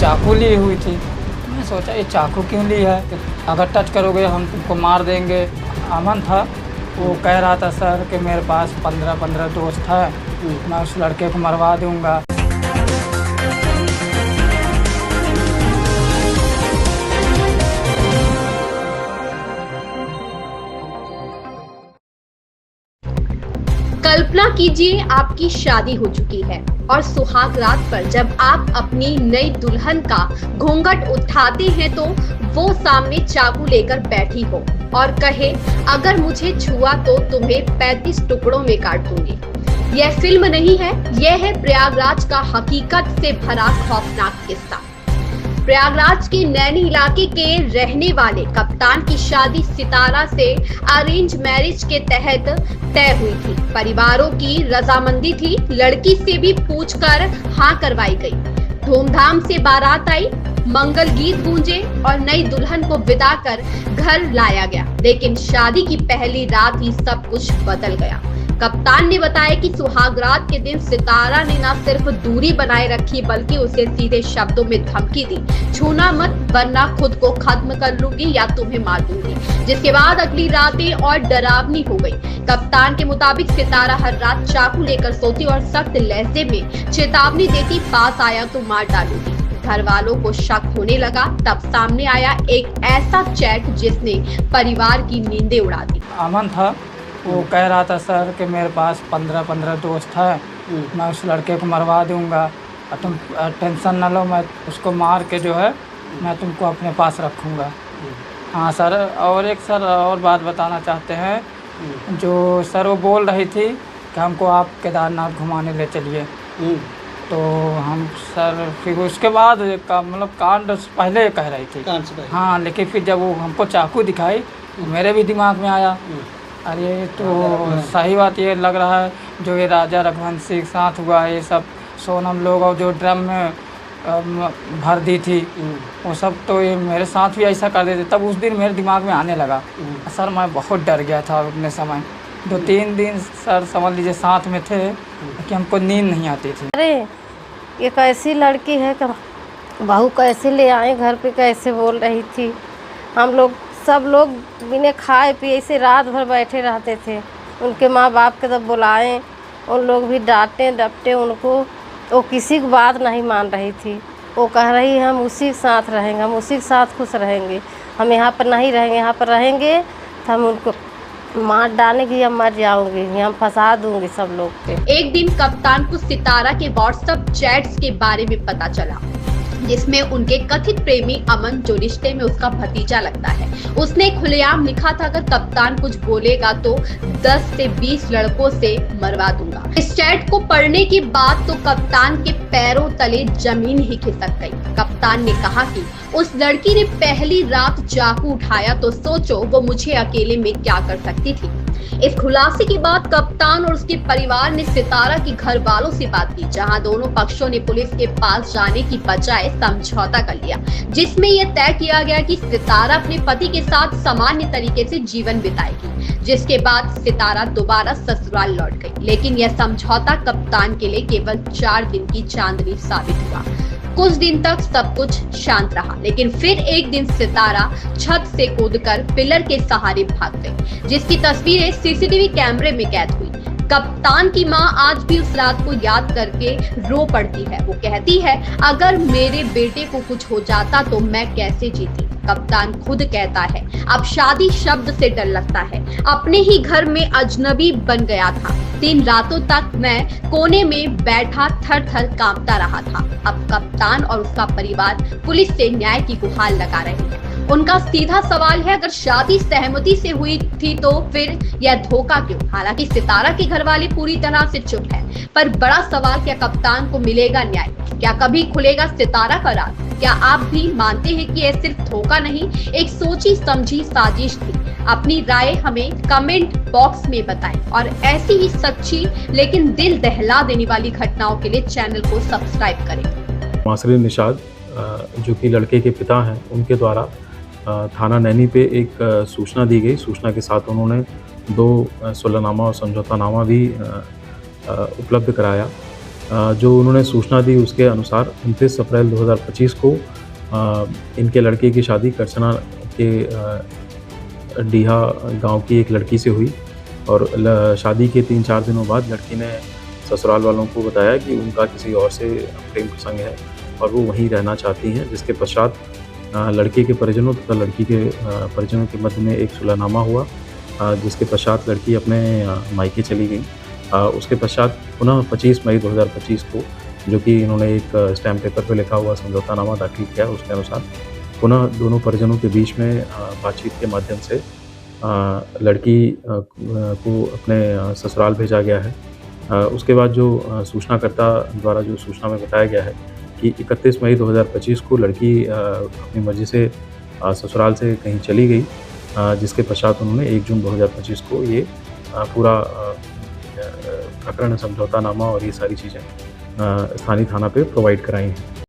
चाकू ली हुई थी। मैं सोचा ये चाकू क्यों ली है, अगर टच करोगे हम तुमको मार देंगे। अमन था, वो कह रहा था सर कि मेरे पास 15 दोस्त है, मैं उस लड़के को मरवा दूंगा। कल्पना कीजिए आपकी शादी हो चुकी है और सुहाग रात पर जब आप अपनी नई दुल्हन का घूंघट उठाते हैं तो वो सामने चाकू लेकर बैठी हो और कहे अगर मुझे छुआ तो तुम्हें 35 टुकड़ों में काट दूंगी। यह फिल्म नहीं है, यह है प्रयागराज का हकीकत से भरा खौफनाक किस्सा। प्रयागराज के नैनी इलाके के रहने वाले कप्तान की शादी सितारा से अरेंज मैरिज के तहत तय हुई थी। परिवारों की रजामंदी थी, लड़की से भी पूछकर हाँ करवाई गई। धूमधाम से बारात आई, मंगल गीत गूंजे और नई दुल्हन को विदा कर घर लाया गया। लेकिन शादी की पहली रात ही सब कुछ बदल गया। कप्तान ने बताया कि सुहाग रात के दिन सितारा ने न सिर्फ दूरी बनाए रखी बल्कि उसे सीधे शब्दों में धमकी दी, छूना मत वरना खुद को खत्म कर लूंगी या तुम्हें मार दूंगी। जिसके बाद अगली रातें और डरावनी हो गई। कप्तान के मुताबिक सितारा हर रात चाकू लेकर सोती और सख्त लहजे में चेतावनी देती, पास आया तो मार डालूंगी। घर वालों को शक होने लगा। तब सामने आया एक ऐसा चैट जिसने परिवार की नींदें उड़ा दी। अमन था, वो कह रहा था सर कि मेरे पास 15 दोस्त है, मैं उस लड़के को मरवा दूंगा और तुम टेंशन ना लो, मैं उसको मार के जो है मैं तुमको अपने पास रखूंगा। हाँ सर, और एक सर और बात बताना चाहते हैं। जो सर वो बोल रही थी कि हमको आप केदारनाथ घुमाने ले चलिए, तो हम सर फिर उसके बाद का मतलब कांड पहले कह रही थी। हाँ, लेकिन फिर जब वो हमको चाकू दिखाई तो मेरे भी दिमाग में आया, अरे तो सही बात ये लग रहा है जो ये राजा रघुवंशी के साथ हुआ, ये सब सोनम लोग और जो ड्रम में भर दी थी वो सब, तो ये मेरे साथ भी ऐसा कर देते। तब उस दिन मेरे दिमाग में आने लगा। सर मैं बहुत डर गया था अपने समय। 2-3 दिन सर समझ लीजिए साथ में थे कि हमको नींद नहीं आती थी। अरे ये कैसी लड़की है, बहू कैसे ले आए घर पे, कैसे बोल रही थी। हम लोग सब लोग बिना खाए पिए से रात भर बैठे रहते थे। उनके माँ बाप के तब बुलाएं, उन लोग भी डांटे डपटे उनको, वो किसी की बात नहीं मान रही थी। वो कह रही हम उसी के साथ रहेंगे, हम उसी के साथ खुश रहेंगे, हम यहाँ पर नहीं रहेंगे, यहाँ पर रहेंगे तो हम उनको मार डालेंगे या मर जाऊंगी, हम फंसा दूंगी सब लोग के। एक दिन कप्तान को सितारा के व्हाट्सएप चैट्स के बारे में पता चला जिसमें उनके कथित प्रेमी अमन, जो रिश्ते में उसका भतीजा लगता है, उसने खुलेआम लिखा था अगर कप्तान कुछ बोलेगा तो 10 से 20 लड़कों से मरवा दूंगा। इस चैट को पढ़ने के बाद तो कप्तान के पैरों तले जमीन ही खिसक गई। कप्तान ने कहा कि उस लड़की ने पहली रात चाकू उठाया तो सोचो वो मुझे अकेले में क्या कर सकती थी। इस खुलासे के बाद कप्तान और उसके परिवार ने सितारा के घर वालों से बात की, जहां दोनों पक्षों ने पुलिस के पास जाने की बजाय समझौता कर लिया, जिसमें यह तय किया गया कि सितारा अपने पति के साथ सामान्य तरीके से जीवन बिताएगी। जिसके बाद सितारा दोबारा ससुराल लौट गई। लेकिन यह समझौता कप्तान के लिए केवल 4 दिन की चांदनी साबित हुआ। कुछ दिन तक सब कुछ शांत रहा, लेकिन फिर एक दिन सितारा छत से कूदकर पिलर के सहारे भाग गई, जिसकी तस्वीरें सीसीटीवी कैमरे में कैद हुई। कप्तान की मां आज भी उस रात को याद करके रो पड़ती है। वो कहती है अगर मेरे बेटे को कुछ हो जाता तो मैं कैसे जीती। कप्तान खुद कहता है अब शादी शब्द से डर लगता है, अपने ही घर में अजनबी बन गया था। 3 रातों तक मैं कोने में बैठा थर थर कांपता रहा था। अब कप्तान और उसका परिवार पुलिस से न्याय की गुहार लगा रहे हैं। उनका सीधा सवाल है अगर शादी सहमति से हुई थी तो फिर यह धोखा क्यों। हालांकि सितारा के घर वाले पूरी तरह से चुप है, पर बड़ा सवाल क्या कप्तान को मिलेगा न्याय, क्या कभी खुलेगा सितारा का राज। क्या आप भी मानते हैं कि यह सिर्फ धोखा नहीं, एक सोची समझी साजिश थी। अपनी राय हमें कमेंट बॉक्स में बताएं और ऐसी ही सच्ची लेकिन दिल दहला देने वाली घटनाओं के लिए चैनल को सब्सक्राइब करें। मासरी निषाद जो कि लड़के के पिता हैं, उनके द्वारा थाना नैनी पे एक सूचना दी गई। सूचना के साथ उन्होंने 2 सुलहनामा और समझौतानामा भी उपलब्ध कराया। जो उन्होंने सूचना दी उसके अनुसार 29 अप्रैल 2025 को इनके लड़के की शादी करसना के डीहा गांव की एक लड़की से हुई और शादी के 3-4 दिनों बाद लड़की ने ससुराल वालों को बताया कि उनका किसी और से प्रेम प्रसंग है और वो वहीं रहना चाहती हैं, जिसके पश्चात लड़के के परिजनों तथा लड़की के परिजनों के मध्य में एक सुलहनामा हुआ, जिसके पश्चात लड़की अपने मायके चली गई। उसके पश्चात पुनः 25 मई 2025 को, जो कि इन्होंने एक स्टैम्प पेपर पर लिखा हुआ समझौतानामा दाखिल किया, उसके अनुसार पुनः दोनों परिजनों के बीच में बातचीत के माध्यम से लड़की को अपने ससुराल भेजा गया है। उसके बाद जो सूचनाकर्ता द्वारा जो सूचना में बताया गया है कि 31 मई 2025 को लड़की अपनी मर्ज़ी से ससुराल से कहीं चली गई, जिसके पश्चात उन्होंने 1 जून 2025 को ये पूरा प्रकरण समझौतानामा और ये सारी चीज़ें स्थानीय थाना पे प्रोवाइड कराई हैं।